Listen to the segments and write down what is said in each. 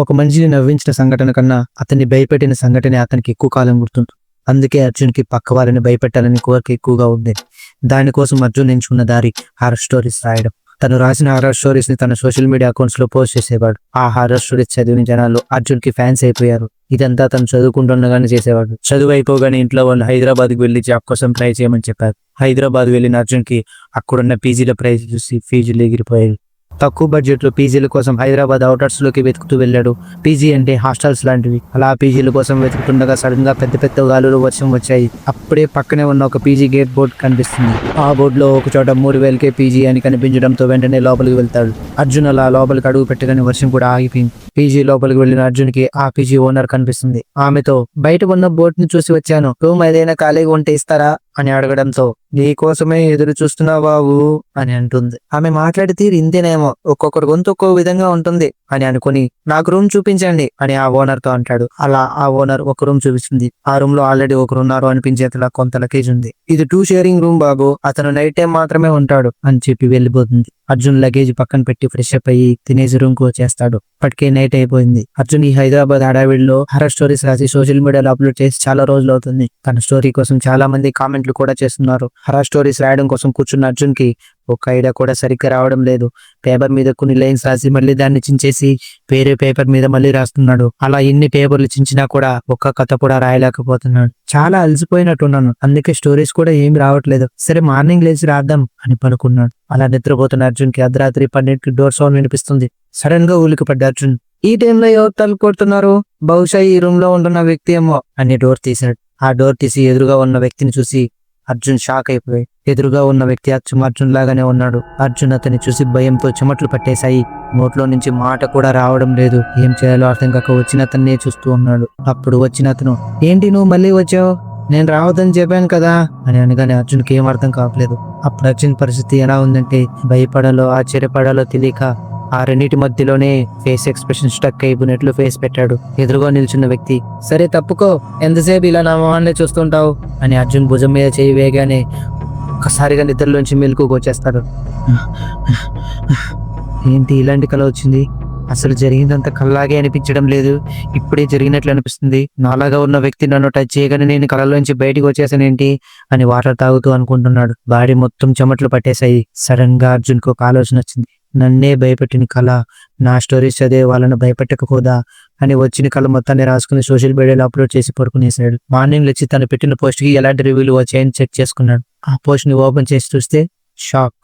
ఒక మనిషిని నవ్వించిన సంఘటన కన్నా అతన్ని భయపెట్టిన సంఘటన అతనికి ఎక్కువ కాలం గుర్తుంది. అందుకే అర్జున్కి పక్క వారిని భయపెట్టాలని కోరిక ఎక్కువగా ఉండేది. దానికోసం అర్జున్ ఎంచుకున్న దారి హారర్ స్టోరీస్ రాయడం. తను రాసిన హారర్ స్టోరీస్ ని తన సోషల్ మీడియా అకౌంట్స్ లో పోస్ట్ చేసేవాడు. ఆ హారర్ స్టోరీస్ చదివిన జనాలు అర్జున్ కి ఫ్యాన్స్ అయిపోయారు. ఇదంతా తను చదువుకుంటుండగానే చేసేవాడు. చదువు అయిపోగానే ఇంట్లో వాళ్ళు హైదరాబాద్ కి వెళ్లి జాబ్ కోసం ట్రై చేయమని చెప్పారు. హైదరాబాద్ వెళ్లిన అర్జున్ కి అక్కడున్న పీజీల ప్రైస్ చూసి ఫీజులు ఎగిరిపోయాయి. తక్కువ బడ్జెట్ లో పీజీల కోసం హైదరాబాద్ అవుటర్స్ లోకి వెతుకుతూ వెళ్ళాడు. పీజీ అంటే హాస్టల్స్ లాంటివి. అలా పీజీల కోసం వెతుకుతుండగా సడన్ గా పెద్ద పెద్ద గాలులు వర్షం వచ్చాయి. అప్పుడే పక్కనే ఉన్న ఒక పీజీ గేట్ బోర్డు కనిపిస్తుంది. ఆ బోర్డులో ఒక చోట 3000కే పీజీ అని కనిపించడంతో వెంటనే లోపలికి వెళ్తాడు. అర్జున్ అలా లోపలికి అడుగు పెట్టగానే వర్షం కూడా ఆగిపోయింది. పీజీ లోపలికి వెళ్లిన అర్జున్ కి ఆ పీజీ ఓనర్ కనిపిస్తుంది. ఆమెతో బయట ఉన్న బోర్డు ని చూసి వచ్చాను, రూమ్ ఏదైనా ఖాళీగా ఉంటే ఇస్తారా అని అడగడంతో నీకోసమే ఎదురు చూస్తున్నా బాబు అని అంటుంది. ఆమె మాట్లాడి తీరు ఇంతేనేమో, ఒక్కొక్కరు గొంతు ఒక్కో విధంగా ఉంటుంది అని అనుకుని నాకు రూమ్ చూపించండి అని ఆ ఓనర్ తో అంటాడు. అలా ఆ ఓనర్ ఒక రూమ్ చూపిస్తుంది. ఆ రూమ్ లో ఆల్రెడీ ఒకరు ఉన్నారు అనిపించేలా కొంత లగేజ్ ఉంది. ఇది 2 షేరింగ్ రూమ్ బాబు, అతను నైట్ టైం మాత్రమే ఉంటాడు అని చెప్పి వెళ్ళిపోతుంది. అర్జున్ లగేజ్ పక్కన పెట్టి ఫ్రెష్ అప్ అయ్యి తినేసి రూమ్ కు వచ్చేస్తాడు. ఇప్పటికే నైట్ అయిపోయింది. అర్జున్ ఈ హైదరాబాద్ హడావిడిలో హారర్ స్టోరీస్ రాసి సోషల్ మీడియాలో అప్లోడ్ చేసి చాలా రోజులు అవుతుంది. తన స్టోరీ కోసం చాలా మంది కామెంట్లు కూడా చేస్తున్నారు. హారర్ స్టోరీస్ రాయడం కోసం కూర్చున్న అర్జున్ కి ఒక ఐడియా కూడా సరిగ్గా రావడం లేదు. పేపర్ మీద కొన్ని లైన్స్ రాసి మళ్ళీ దాన్ని చించేసి వేరే పేపర్ మీద మళ్ళీ రాస్తున్నాడు. అలా ఎన్ని పేపర్లు చించినా కూడా ఒక్క కథ కూడా రాయలేకపోతున్నాడు. చాలా అలసిపోయినట్టున్నాను, అందుకే స్టోరీస్ కూడా ఏమి రావట్లేదు. సరే మార్నింగ్ లేచి రాద్దాం అని పనుకున్నాడు. అలా నిద్రపోతున్న అర్జున్ కి అర్ధరాత్రి 12కి డోర్ సౌండ్ వినిపిస్తుంది. సడన్ గా ఉలికి పడ్డ అర్జున్ ఈ టైంలో ఎవరు తలుపు కొడుతున్నారు, బహుశా ఈ రూమ్ లో ఉంటున్న వ్యక్తి ఏమో అని డోర్ తీశాడు. ఆ డోర్ తీసి ఎదురుగా ఉన్న వ్యక్తిని చూసి అర్జున్ షాక్ అయిపోయాయి. ఎదురుగా ఉన్న వ్యక్తి అర్జున్ లాగానే ఉన్నాడు. అర్జున్ అతన్ని చూసి భయంతో చెమట్లు పట్టేశాయి. నోట్లో నుంచి మాట కూడా రావడం లేదు. ఏం చేయాలో అర్థం కాక వచ్చిన అతన్నే చూస్తూ ఉన్నాడు. అప్పుడు వచ్చిన అతను ఏంటి నువ్వు మళ్ళీ వచ్చావు, నేను రావద్దని చెప్పాను కదా అని అనగానే అర్జున్కి ఏం అర్థం కావట్లేదు. అప్పుడు అర్జున్ పరిస్థితి ఎలా ఉందంటే భయపడాలో ఆశ్చర్యపడాలో తెలియక ఆ రెండింటి మధ్యలోనే ఫేస్ ఎక్స్ప్రెషన్ స్టక్ అయిపోయినట్లు ఫేస్ పెట్టాడు. ఎదురుగా నిల్చున్న వ్యక్తి సరే తప్పుకో, ఎంతసేపు ఇలా నా మొహాన్ని చూస్తుంటావు అని అర్జున్ భుజం మీద చేయి వేయగానే ఒక్కసారిగా నిద్రలోంచి మెలకువకు వచ్చేస్తాడు. ఏంటి ఇలాంటి కళ వచ్చింది, అసలు జరిగిందంత కళ్ళలాగే అనిపించడం లేదు, ఇప్పుడే జరిగినట్లు అనిపిస్తుంది. నాలాగా ఉన్న వ్యక్తి నన్ను టచ్ చేయగానే నేను కళలోంచి బయటికి వచ్చేసానేంటి అని వాటర్ తాగుతూ అనుకుంటున్నాడు. బాడీ మొత్తం చెమట్లు పట్టేశాయి. సడన్ గా అర్జున్ కు ఒక ఆలోచన వచ్చింది. నన్నే భయపెట్టిన కళ, నా స్టోరీస్ చదివే వాళ్ళని భయపెట్టకపోదా అని వచ్చిన కళ మొత్తాన్ని రాసుకుని సోషల్ మీడియాలో అప్లోడ్ చేసి పడుకునేశాడు. మార్నింగ్ వచ్చి తను పెట్టిన పోస్ట్ కి ఎలాంటి రివ్యూలు వచ్చాయని చెక్ చేసుకున్నాడు. ఆ పోస్ట్ ని ఓపెన్ చేసి చూస్తే షాక్.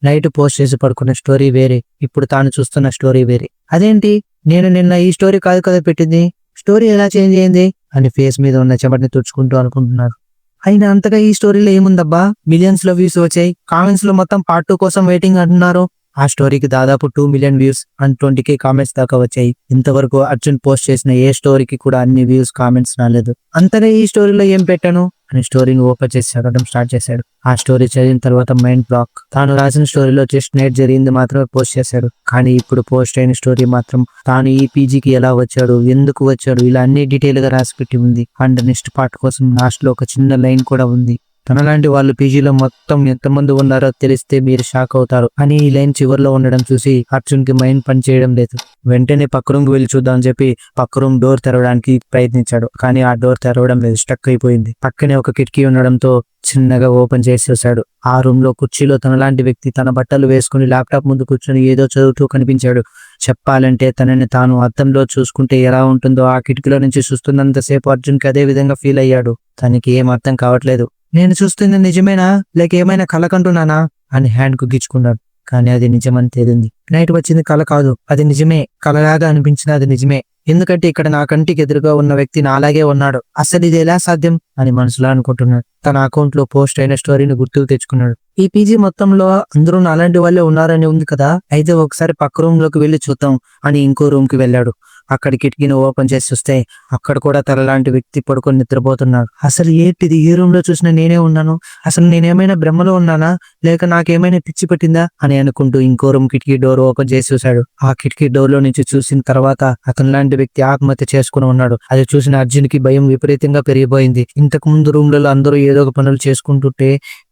నైట్ పోస్ట్ చేసి పడుకున్న స్టోరీ వేరే, ఇప్పుడు తాను చూస్తున్న స్టోరీ వేరే. అదేంటి, నేను నిన్న ఈ స్టోరీ కాదు కదా పెట్టింది, స్టోరీ ఎలా చేంజ్ అయింది అని ఫేస్ మీద ఉన్న చెమటని తుడుచుకుంటూ అనుకుంటున్నారు. అయినా అంతగా ఈ స్టోరీలో ఏముందబ్బా, మిలియన్స్ లో వ్యూస్ వచ్చాయి, కామెంట్స్ లో మొత్తం పార్ట్ 2 కోసం వెయిటింగ్ అంటున్నారు. ఆ స్టోరీకి దాదాపు 2 million views and 20K comments దాకా వచ్చాయి. ఇంతవరకు అర్జున్ పోస్ట్ చేసిన ఏ స్టోరీకి కూడా అన్ని వ్యూస్ కామెంట్స్ రాలేదు. అంతగా ఈ స్టోరీలో ఏం పెట్టాను అని స్టోరీని ఓపెన్ చేసి చదవడం స్టార్ట్ చేశాడు. ఆ స్టోరీ చదివిన తర్వాత మైండ్ బ్లాక్. తాను రాసిన స్టోరీలో జస్ట్ నైట్ జరిగింది మాత్రమే పోస్ట్ చేశాడు. కానీ ఇప్పుడు పోస్ట్ అయిన స్టోరీ మాత్రం తాను ఈ పీజీకి ఎలా వచ్చాడు, ఎందుకు వచ్చాడు, ఇలా అన్ని డీటెయిల్ గా రాసి పెట్టి ఉంది. అండ్ నెక్స్ట్ పార్ట్ కోసం లాస్ట్ లో ఒక చిన్న లైన్ కూడా ఉంది. తనలాంటి వాళ్ళు పీజీలో మొత్తం ఎంతమంది ఉన్నారో తెలిస్తే మీరు షాక్ అవుతారు అని ఈ లైన్ చివరిలో ఉండడం చూసి అర్జున్ కి మైండ్ పని చేయడం లేదు. వెంటనే పక్క రూమ్ కి వెళ్ళి చూద్దాం అని చెప్పి పక్క రూమ్ డోర్ తెరవడానికి ప్రయత్నించాడు. కానీ ఆ డోర్ తెరవడం లేదు, స్టక్ అయిపోయింది. పక్కనే ఒక కిటికీ ఉండడంతో చిన్నగా ఓపెన్ చేసి చూశాడు. ఆ రూమ్ లో కుర్చీలో తనలాంటి వ్యక్తి తన బట్టలు వేసుకుని ల్యాప్టాప్ ముందు కూర్చొని ఏదో చదువుతూ కనిపించాడు. చెప్పాలంటే తనని తాను అద్దంలో చూసుకుంటే ఎలా ఉంటుందో ఆ కిటికీలో నుంచి చూస్తున్నంతసేపు అర్జున్ కి అదే విధంగా ఫీల్ అయ్యాడు. తనకి ఏం అర్థం కావట్లేదు. నేను చూస్తుంది నిజమేనా లేక ఏమైనా కళ కంటున్నానా అని హ్యాండ్ కు గిచ్చుకున్నాడు. కానీ అది నిజమని తేలింది. నైట్ వచ్చింది కళ కాదు, అది నిజమే. కళలాగా అనిపించిన అది నిజమే. ఎందుకంటే ఇక్కడ నా కంటికి ఎదురుగా ఉన్న వ్యక్తి నాలాగే ఉన్నాడు. అసలు ఇది ఎలా సాధ్యం అని మనసులో అనుకుంటున్నాడు. తన అకౌంట్ లో పోస్ట్ అయిన స్టోరీని గుర్తుకు తెచ్చుకున్నాడు. ఈ పీజీ మొత్తంలో అందరూ అలాంటి వాళ్ళే ఉన్నారని ఉంది కదా, అయితే ఒకసారి పక్క రూమ్ లోకి వెళ్ళి చూద్దాం అని ఇంకో రూమ్ కి వెళ్ళాడు. అక్కడ కిటికీని ఓపెన్ చేసి చూస్తే అక్కడ కూడా తనలాంటి వ్యక్తి పడుకొని నిద్రపోతున్నాడు. అసలు ఏంటిది, ఏ రూమ్ లో చూసినా నేనే ఉన్నాను, అసలు నేనేమైనా భ్రమలో ఉన్నానా లేక నాకేమైనా పిచ్చి పట్టిందా అని అనుకుంటూ ఇంకో రూమ్ కిటికీ డోర్ ఓపెన్ చేసి చూశాడు. ఆ కిటికీ డోర్ లో నుంచి చూసిన తర్వాత అతను లాంటి వ్యక్తి ఆత్మహత్య చేసుకుని ఉన్నాడు. అది చూసిన అర్జున్ కి భయం విపరీతంగా పెరిగిపోయింది. ఇంతకు ముందు రూమ్లలో అందరూ ఏదో ఒక పనులు చేసుకుంటుంటే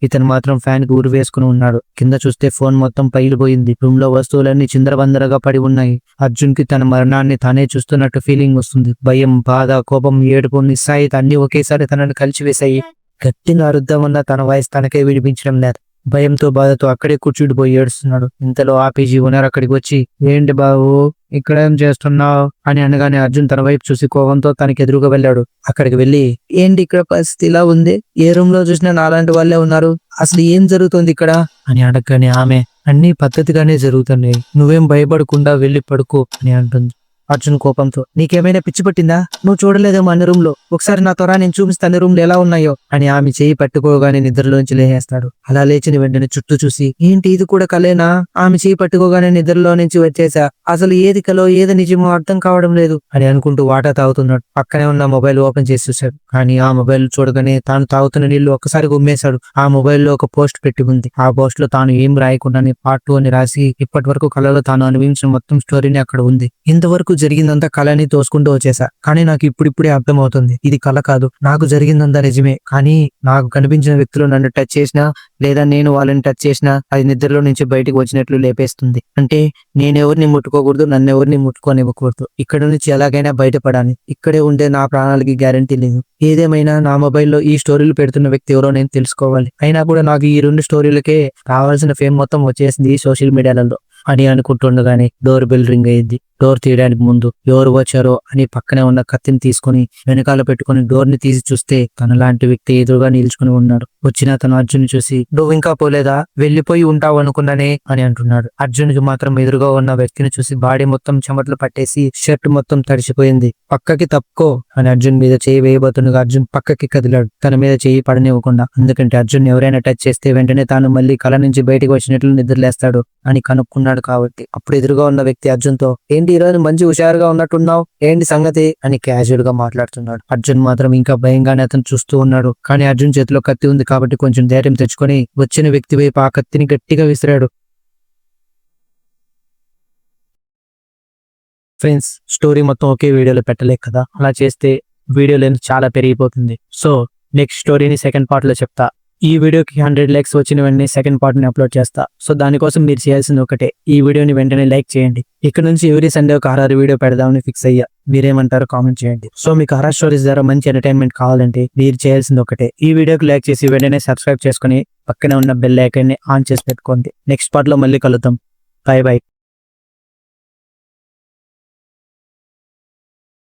ఇతను మాత్రం ఫ్యాన్ కి ఊరు వేసుకుని ఉన్నాడు. కింద చూస్తే ఫోన్ మొత్తం పగిలిపోయింది. రూమ్ లో వస్తువులన్నీ చిందరబందరగా పడి ఉన్నాయి. అర్జున్ కి తన మరణాన్ని తానే తననే చూస్తున్నట్టు ఫీలింగ్ వస్తుంది. భయం, బాధ, కోపం, ఏడుపు, నిస్సాయిత అన్ని ఒకేసారి తనని కలిసివేశాయి. గట్టిగా అరుద్దామన్నా తన వాయిస్ తనకే వినిపించడం లేదు. భయంతో, బాధతో అక్కడే కూర్చుండిపోయి ఏడుస్తున్నాడు. ఇంతలో ఆ పీజీ ఓనర్ అక్కడికి వచ్చి, ఏంటి బాబు ఇక్కడేం చేస్తున్నావు అని అనగానే అర్జున్ తన వైపు చూసి కోపంతో తనకి ఎదురుగా వెళ్ళాడు. అక్కడికి వెళ్ళి, ఏంటి ఇక్కడ పరిస్థితి ఇలా ఉంది, ఏ రూమ్ లో చూసినా నాలాంటి వాళ్ళే ఉన్నారు, అసలు ఏం జరుగుతుంది ఇక్కడ అని అడగగానే ఆమె, అన్ని పద్ధతిగానే జరుగుతున్నాయి, నువ్వేం భయపడకుండా వెళ్ళి పడుకో అని అంటుంది. అర్జున్ కోపంతో, నీకేమైనా పిచ్చి పట్టిందా, నువ్వు చూడలేదేమో అన్ని రూమ్ లో, ఒకసారి నా త్వర నేను చూపిస్తే అన్ని రూమ్లు ఎలా ఉన్నాయో అని ఆమె చేయి పట్టుకోగానే నిద్రలోంచి లేచేస్తాడు. అలా లేచిన వెంటనే చుట్టూ చూసి, ఏంటి ఇది కూడా కలేనా, ఆమె చేయి పట్టుకోగానే నిద్రలో నుంచి వచ్చేసా, అసలు ఏది కలో ఏది నిజమో అర్థం కావడం లేదు అని అనుకుంటూ వాటర్ తాగుతున్నాడు. పక్కనే ఉన్న మొబైల్ ఓపెన్ చేసి చూశాడు. కానీ ఆ మొబైల్ చూడగానే తాను తాగుతున్న నీళ్లు ఒక్కసారి గుమ్మేశాడు. ఆ మొబైల్ లో ఒక పోస్ట్ పెట్టి ఉంది. ఆ పోస్ట్ లో తాను ఏం రాయకుండానే పార్ట్ 2 అని రాసి ఇప్పటి వరకు కళలో తాను అనుభవించిన మొత్తం స్టోరీని అక్కడ ఉంది. ఇంతవరకు జరిగిందంతా కళని తోసుకుంటూ వచ్చేసా, కానీ నాకు ఇప్పుడిప్పుడే అర్థమవుతుంది ఇది కళ కాదు, నాకు జరిగిందంతా నిజమే. కానీ నాకు కనిపించిన వ్యక్తులు నన్ను టచ్ చేసినా లేదా నేను వాళ్ళని టచ్ చేసినా అది నిద్రలో నుంచి బయటకు వచ్చినట్లు లేపేస్తుంది. అంటే నేనెవరిని ముట్టుకోకూడదు, నన్నెవరిని ముట్టుకోనివ్వకూడదు, ఇక్కడ నుంచి ఎలాగైనా బయటపడాలి, ఇక్కడే ఉంటే నా ప్రాణాలకి గ్యారంటీ లేదు. ఏదేమైనా నా మొబైల్లో ఈ స్టోరీలు పెడుతున్న వ్యక్తి ఎవరో నేను తెలుసుకోవాలి. అయినా కూడా నాకు ఈ 2 స్టోరీలకే కావాల్సిన ఫేమ్ మొత్తం వచ్చేసింది ఈ సోషల్ మీడియాలలో అని అనుకుంటుండగానే డోర్ బెల్ రింగ్ అయ్యింది. డోర్ తీయడానికి ముందు ఎవరు వచ్చారో అని పక్కనే ఉన్న కత్తిని తీసుకుని వెనకాల పెట్టుకుని డోర్ ని తీసి చూస్తే తనలాంటి వ్యక్తి ఎదురుగా నిల్చుకుని ఉన్నాడు. వచ్చిన తను అర్జున్ చూసి, నువ్వు ఇంకా పోలేదా, వెళ్ళిపోయి ఉంటావు అనుకున్నానే అని అంటున్నాడు. అర్జున్ కి మాత్రం ఎదురుగా ఉన్న వ్యక్తిని చూసి బాడీ మొత్తం చెమటలు పట్టేసి షర్ట్ మొత్తం తడిసిపోయింది. పక్కకి తప్పుకో అని అర్జున్ మీద చేయి వేయబోతుండగా అర్జున్ పక్కకి కదిలాడు, తన మీద చేయి పడనివ్వకుండా. ఎందుకంటే అర్జున్ ఎవరైనా టచ్ చేస్తే వెంటనే తాను మళ్ళీ కళ నుంచి బయటకు వచ్చినట్లు నిద్రలేస్తాడు అని కనుక్కున్నాడు కాబట్టి. అప్పుడు ఎదురుగా ఉన్న వ్యక్తి అర్జున్ తో, ఏంటి ఈరోజు మంచి హుషారుగా ఉన్నట్టున్నావు, ఏంటి సంగతి అని క్యాజువల్ గా మాట్లాడుతున్నాడు. అర్జున్ మాత్రం ఇంకా భయంగానే అతను చూస్తూ ఉన్నాడు. కానీ అర్జున్ చేతిలో కత్తి ఉంది కాబట్టి కొంచెం ధైర్యం తెచ్చుకొని వచ్చిన వ్యక్తి వైపు ఆ కత్తిని గట్టిగా విసిరాడు. ఫ్రెండ్స్, స్టోరీ మొత్తం ఒకే వీడియోలో పెట్టలేక కదా, అలా చేస్తే వీడియో లెంత్ చాలా పెరిగిపోతుంది. సో నెక్స్ట్ స్టోరీని సెకండ్ పార్ట్ లో చెప్తా. ఈ వీడియోకి 100 లైక్స్ వచ్చిన వెంటనే సెకండ్ పార్ట్ ని అప్లోడ్ చేస్తా. సో దానికోసం మీరు చేయాల్సింది ఒకటే, ఈ వీడియోని వెంటనే లైక్ చేయండి. ఇక్కడ నుంచి ఎవ్రీ సండే ఒక హారర్ వీడియో పెడదామని ఫిక్స్ అయ్యా. మీరేమంటారో కామెంట్ చేయండి. సో మీకు హారర్ స్టోరీస్ ద్వారా మంచి ఎంటర్టైన్మెంట్ కావాలంటే మీరు చేయాల్సింది ఒకటే, ఈ వీడియోకి లైక్ చేసి వెంటనే సబ్స్క్రైబ్ చేసుకుని పక్కనే ఉన్న బెల్ ఐకాన్ ని ఆన్ చేసి పెట్టుకోండి. నెక్స్ట్ పార్ట్ లో మళ్ళీ కలుద్దాం. By by.